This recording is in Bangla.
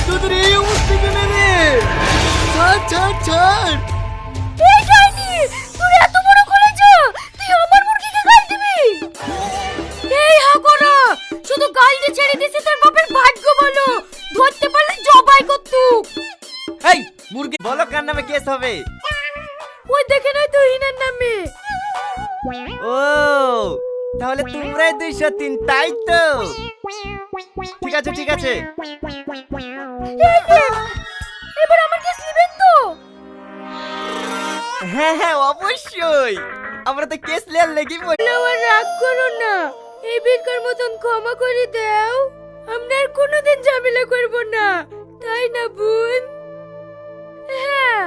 তোদের এই অবস্থা কেন রে? ছাড় ছাড় ছাড়। এই ডাইনি, তুই এত বড় করেছ, তুই আমার মুরগিকে গাল দিবি? এই হা করো, শুধু গাল দিয়ে ছেড়ে দিছি, তোর বাপের ভাগ্য ভালো, ধরতে পারলে জবাই করতুক। এই মুরগি বলো কার নামে কেস হবে? ওই দেখে নয় তো হিনার নামে। ও তাহলে তোমরাই 203, তাই তো? ঠিক আছে ঠিক আছে। এবার আমার কেস নেবেন তো? হ্যাঁ হ্যাঁ অবশ্যই, আমরা তো কেস লেয়ার লেগে পড়ি। আর রাগ করো না, এই বেকার মতন ক্ষমা করে দাও, আমরা আর কোনোদিন ঝামেলা করব না, তাই না বোন? হ্যাঁ।